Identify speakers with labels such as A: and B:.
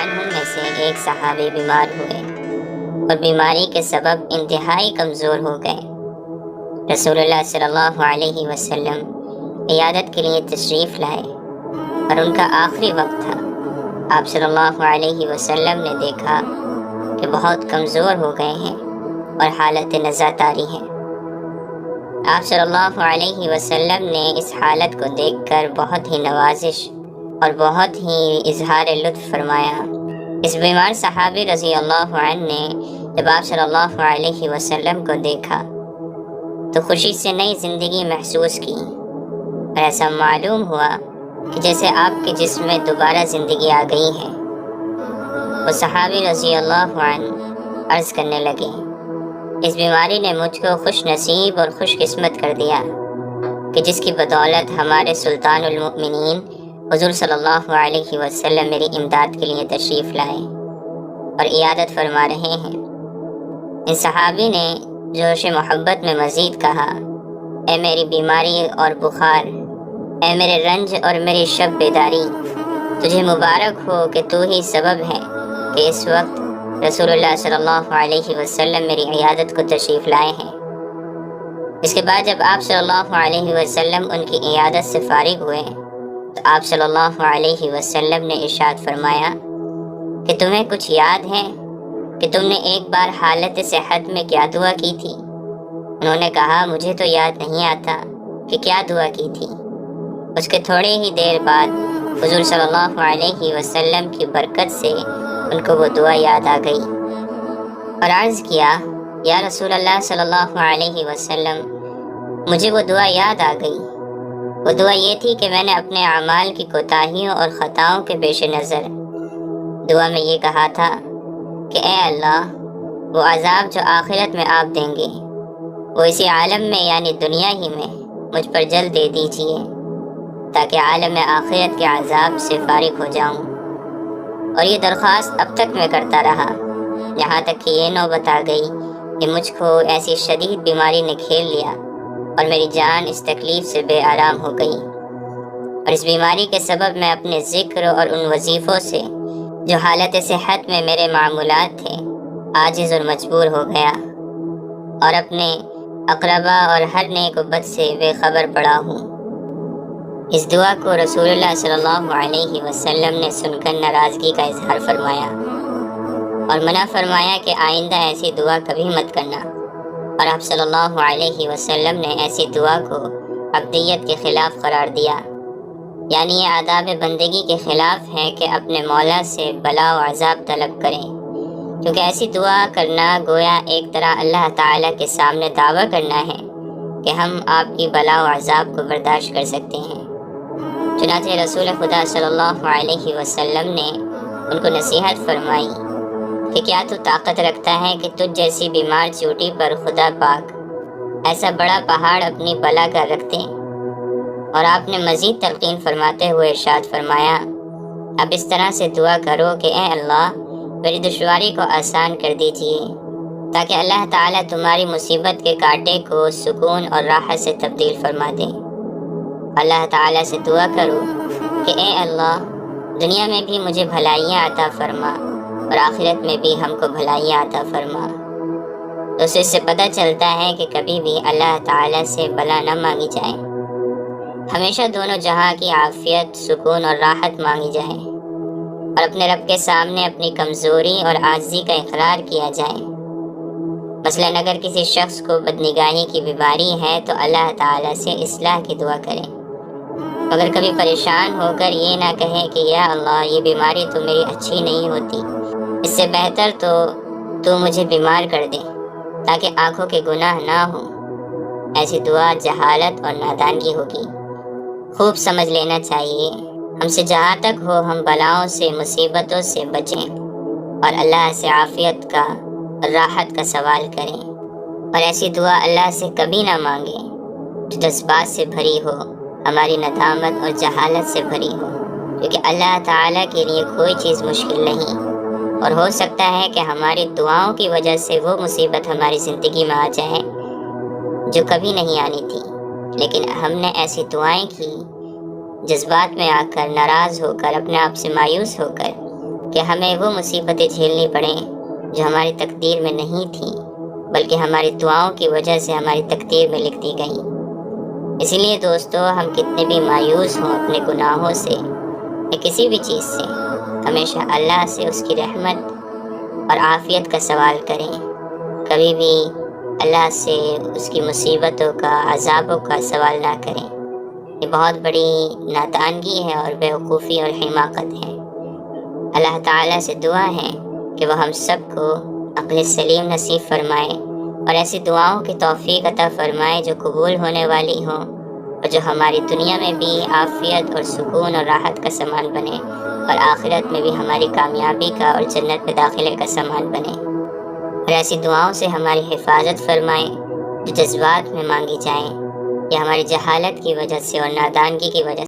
A: عنہم میں سے ایک صحابی بیمار ہوئے اور بیماری کے سبب انتہائی کمزور ہو گئے۔ رسول اللہ صلی اللہ علیہ وسلم عیادت کے لیے تشریف لائے اور ان کا آخری وقت تھا۔ آپ صلی اللہ علیہ وسلم نے دیکھا کہ بہت کمزور ہو گئے ہیں اور حالت نزع طاری ہے۔ آپ صلی اللہ علیہ وسلم نے اس حالت کو دیکھ کر بہت ہی نوازش اور بہت ہی اظہار لطف فرمایا۔ اس بیمار صحابی رضی اللہ عنہ نے جب آپ صلی اللہ علیہ وسلم کو دیکھا تو خوشی سے نئی زندگی محسوس کی اور ایسا معلوم ہوا کہ جیسے آپ کے جسم میں دوبارہ زندگی آ گئی ہے۔ وہ صحابی رضی اللہ عنہ عرض کرنے لگے، اس بیماری نے مجھ کو خوش نصیب اور خوش قسمت کر دیا کہ جس کی بدولت ہمارے سلطان المؤمنین حضور صلی اللہ علیہ وسلم میری امداد کے لیے تشریف لائے اور عیادت فرما رہے ہیں۔ ان صحابی نے جوش محبت میں مزید کہا، اے میری بیماری اور بخار، اے میرے رنج اور میری شب بیداری، تجھے مبارک ہو کہ تو ہی سبب ہے کہ اس وقت رسول اللہ صلی اللہ علیہ وسلم میری عیادت کو تشریف لائے ہیں۔ اس کے بعد جب آپ صلی اللہ علیہ وسلم ان کی عیادت سے فارغ ہوئے تو آپ صلی اللہ علیہ وسلم نے ارشاد فرمایا کہ تمہیں کچھ یاد ہے کہ تم نے ایک بار حالت صحت میں کیا دعا کی تھی؟ انہوں نے کہا، مجھے تو یاد نہیں آتا کہ کیا دعا کی تھی۔ اس کے تھوڑے ہی دیر بعد حضور صلی اللہ علیہ وسلم کی برکت سے ان کو وہ دعا یاد آ گئی اور عرض کیا، یا رسول اللہ صلی اللہ علیہ وسلم، مجھے وہ دعا یاد آ گئی۔ وہ دعا یہ تھی کہ میں نے اپنے اعمال کی کوتاہیوں اور خطاؤں کے پیش نظر دعا میں یہ کہا تھا کہ اے اللہ، وہ عذاب جو آخرت میں آپ دیں گے وہ اسی عالم میں یعنی دنیا ہی میں مجھ پر جلد دے دیجیے تاکہ عالم آخرت کے عذاب سے فارغ ہو جاؤں۔ اور یہ درخواست اب تک میں کرتا رہا یہاں تک کہ یہ نوبت آ گئی کہ مجھ کو ایسی شدید بیماری نے کھیل لیا اور میری جان اس تکلیف سے بے آرام ہو گئی، اور اس بیماری کے سبب میں اپنے ذکر اور ان وظیفوں سے جو حالت صحت میں میرے معمولات تھے عاجز اور مجبور ہو گیا، اور اپنے اقربا اور ہر نیک و بد سے بے خبر پڑا ہوں۔ اس دعا کو رسول اللہ صلی اللہ علیہ وسلم نے سن کر ناراضگی کا اظہار فرمایا اور منع فرمایا کہ آئندہ ایسی دعا کبھی مت کرنا، اور آپ صلی اللہ علیہ وسلم نے ایسی دعا کو عبدیت کے خلاف قرار دیا، یعنی یہ آداب بندگی کے خلاف ہے کہ اپنے مولا سے بلا و عذاب طلب کریں، کیونکہ ایسی دعا کرنا گویا ایک طرح اللہ تعالیٰ کے سامنے دعویٰ کرنا ہے کہ ہم آپ کی بلا و عذاب کو برداشت کر سکتے ہیں۔ چنانچہ رسول خدا صلی اللہ علیہ وسلم نے ان کو نصیحت فرمائی کہ کیا تو طاقت رکھتا ہے کہ تجھ جیسی بیمار چوٹی پر خدا پاک ایسا بڑا پہاڑ اپنی بلا کا رکھ دیں؟ اور آپ نے مزید تلقین فرماتے ہوئے ارشاد فرمایا، اب اس طرح سے دعا کرو کہ اے اللہ، میری دشواری کو آسان کر دیجیے تاکہ اللہ تعالیٰ تمہاری مصیبت کے کانٹے کو سکون اور راحت سے تبدیل فرما دے۔ اللہ تعالیٰ سے دعا کرو کہ اے اللہ، دنیا میں بھی مجھے بھلائیاں عطا فرما اور آخرت میں بھی ہم کو بھلائیاں عطا فرما۔ تو اس سے پتہ چلتا ہے کہ کبھی بھی اللہ تعالیٰ سے بلا نہ مانگی جائے، ہمیشہ دونوں جہاں کی عافیت، سکون اور راحت مانگی جائے، اور اپنے رب کے سامنے اپنی کمزوری اور عاجزی کا اقرار کیا جائے۔ مثلاً اگر کسی شخص کو بدنگاہی کی بیماری ہے تو اللہ تعالیٰ سے اصلاح کی دعا کرے، مگر کبھی پریشان ہو کر یہ نہ کہے کہ یا اللہ، یہ بیماری تو میری اچھی نہیں ہوتی، اس سے بہتر تو مجھے بیمار کر دے تاکہ آنکھوں کے گناہ نہ ہوں۔ ایسی دعا جہالت اور نادانگی ہوگی۔ خوب سمجھ لینا چاہیے، ہم سے جہاں تک ہو ہم بلاؤں سے، مصیبتوں سے بچیں اور اللہ سے عافیت کا، راحت کا سوال کریں، اور ایسی دعا اللہ سے کبھی نہ مانگیں جو جذبات سے بھری ہو، ہماری ندامت اور جہالت سے بھری ہو، کیونکہ اللہ تعالیٰ کے لیے کوئی چیز مشکل نہیں، اور ہو سکتا ہے کہ ہماری دعاؤں کی وجہ سے وہ مصیبت ہماری زندگی میں آ جائے جو کبھی نہیں آنی تھی، لیکن ہم نے ایسی دعائیں کی جذبات میں آ کر، ناراض ہو کر، اپنے آپ سے مایوس ہو کر، کہ ہمیں وہ مصیبتیں جھیلنی پڑیں جو ہماری تقدیر میں نہیں تھیں، بلکہ ہماری دعاؤں کی وجہ سے ہماری تقدیر میں لکھ دی گئیں۔ اسی لیے دوستو، ہم کتنے بھی مایوس ہوں اپنے گناہوں سے یا کسی بھی چیز سے، ہمیشہ اللہ سے اس کی رحمت اور عافیت کا سوال کریں۔ کبھی بھی اللہ سے اس کی مصیبتوں کا، عذابوں کا سوال نہ کریں۔ یہ بہت بڑی نادانگی ہے اور بیوقوفی اور حماقت ہے۔ اللہ تعالیٰ سے دعا ہے کہ وہ ہم سب کو عقل سلیم نصیب فرمائے اور ایسی دعاؤں کی توفیق عطا فرمائے جو قبول ہونے والی ہوں اور جو ہماری دنیا میں بھی عافیت اور سکون اور راحت کا سامان بنے اور آخرت میں بھی ہماری کامیابی کا اور جنت میں داخلے کا سامان بنے، اور ایسی دعاؤں سے ہماری حفاظت فرمائے جو جذبات میں مانگی جائیں یا ہماری جہالت کی وجہ سے اور نادانگی کی وجہ سے